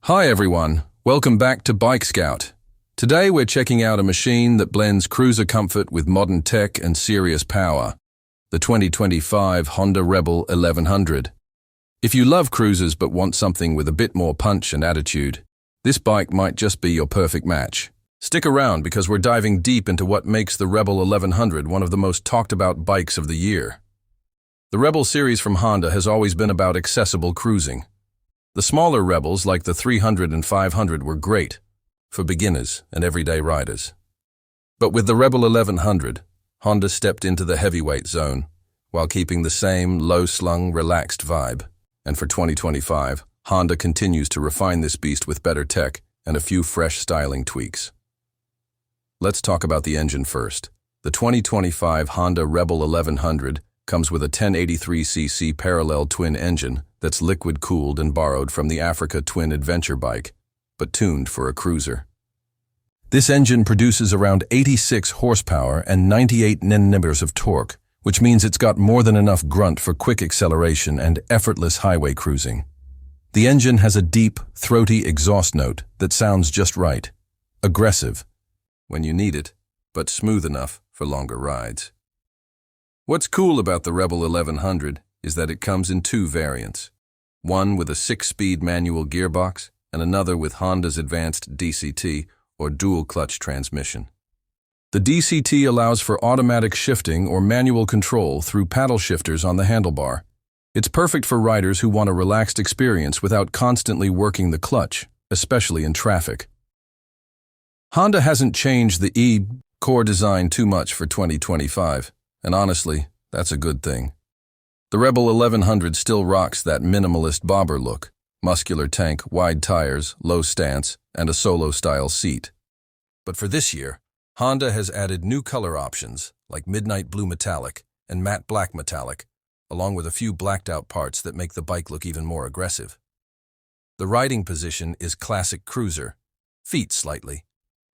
Hi everyone, welcome back to Bike Scout. Today we're checking out a machine that blends cruiser comfort with modern tech and serious power, the 2025 Honda Rebel 1100. If you love cruisers but want something with a bit more punch and attitude, this bike might just be your perfect match. Stick around because we're diving deep into what makes the Rebel 1100 one of the most talked about bikes of the year. The Rebel series from Honda has always been about accessible cruising. The smaller Rebels like the 300 and 500 were great for beginners and everyday riders. But with the Rebel 1100, Honda stepped into the heavyweight zone while keeping the same low-slung, relaxed vibe. And for 2025, Honda continues to refine this beast with better tech and a few fresh styling tweaks. Let's talk about the engine first. The 2025 Honda Rebel 1100 comes with a 1083cc parallel twin engine that's liquid-cooled and borrowed from the Africa Twin adventure bike, but tuned for a cruiser. This engine produces around 86 horsepower and 98 Nm of torque, which means it's got more than enough grunt for quick acceleration and effortless highway cruising. The engine has a deep, throaty exhaust note that sounds just right. Aggressive when you need it, but smooth enough for longer rides. What's cool about the Rebel 1100 is that it comes in two variants, one with a 6-speed manual gearbox and another with Honda's advanced DCT or dual-clutch transmission. The DCT allows for automatic shifting or manual control through paddle shifters on the handlebar. It's perfect for riders who want a relaxed experience without constantly working the clutch, especially in traffic. Honda hasn't changed the core design too much for 2025. And honestly, that's a good thing. The Rebel 1100 still rocks that minimalist bobber look, muscular tank, wide tires, low stance, and a solo-style seat. But for this year, Honda has added new color options like midnight blue metallic and matte black metallic, along with a few blacked-out parts that make the bike look even more aggressive. The riding position is classic cruiser, feet slightly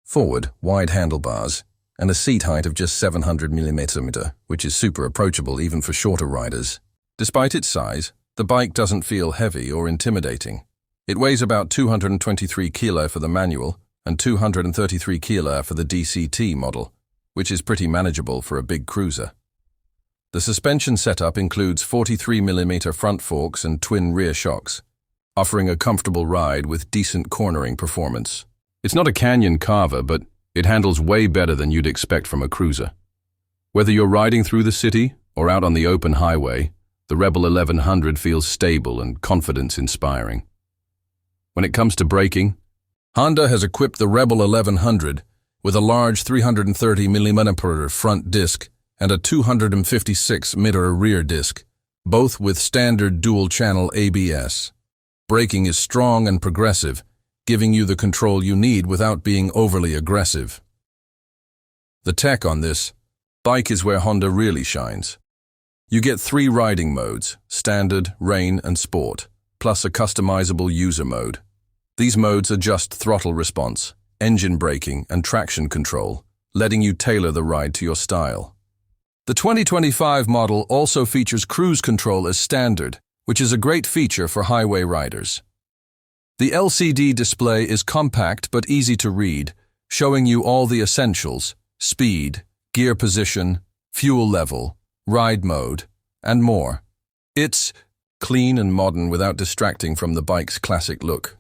forward, wide handlebars, and a seat height of just 700mm, which is super approachable even for shorter riders. Despite its size, the bike doesn't feel heavy or intimidating. It weighs about 223 kg for the manual and 233 kg for the DCT model, which is pretty manageable for a big cruiser. The suspension setup includes 43mm front forks and twin rear shocks, offering a comfortable ride with decent cornering performance. It's not a canyon carver, but it handles way better than you'd expect from a cruiser. Whether you're riding through the city or out on the open highway, the Rebel 1100 feels stable and confidence-inspiring. When it comes to braking, Honda has equipped the Rebel 1100 with a large 330mm front disc and a 256mm rear disc, both with standard dual-channel ABS. Braking is strong and progressive, giving you the control you need without being overly aggressive. The tech on this bike is where Honda really shines. You get 3 riding modes, standard, rain, and sport, plus a customizable user mode. These modes adjust throttle response, engine braking, and traction control, letting you tailor the ride to your style. The 2025 model also features cruise control as standard, which is a great feature for highway riders. The LCD display is compact but easy to read, showing you all the essentials: speed, gear position, fuel level, ride mode, and more. It's clean and modern without distracting from the bike's classic look.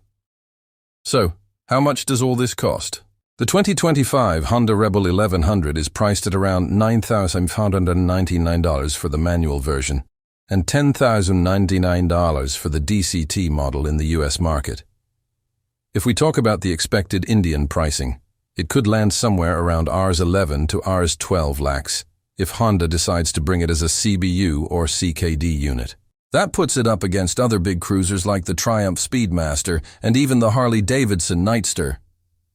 So, how much does all this cost? The 2025 Honda Rebel 1100 is priced at around $9,599 for the manual version and $10,099 for the DCT model in the US market. If we talk about the expected Indian pricing, it could land somewhere around Rs 11 to Rs 12 lakhs if Honda decides to bring it as a CBU or CKD unit. That puts it up against other big cruisers like the Triumph Speedmaster and even the Harley-Davidson Nightster.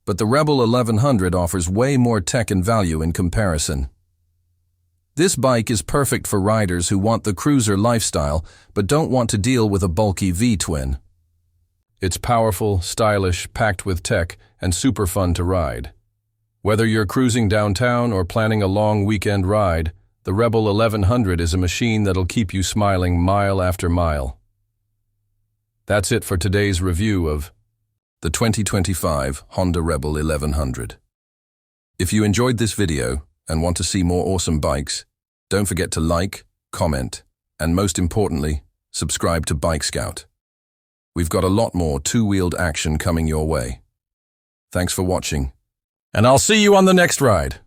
But the Rebel 1100 offers way more tech and value in comparison. This bike is perfect for riders who want the cruiser lifestyle but don't want to deal with a bulky V-twin. It's powerful, stylish, packed with tech, and super fun to ride. Whether you're cruising downtown or planning a long weekend ride, the Rebel 1100 is a machine that'll keep you smiling mile after mile. That's it for today's review of the 2025 Honda Rebel 1100. If you enjoyed this video and want to see more awesome bikes, don't forget to like, comment, and most importantly, subscribe to Bike Scout. We've got a lot more two-wheeled action coming your way. Thanks for watching, and I'll see you on the next ride.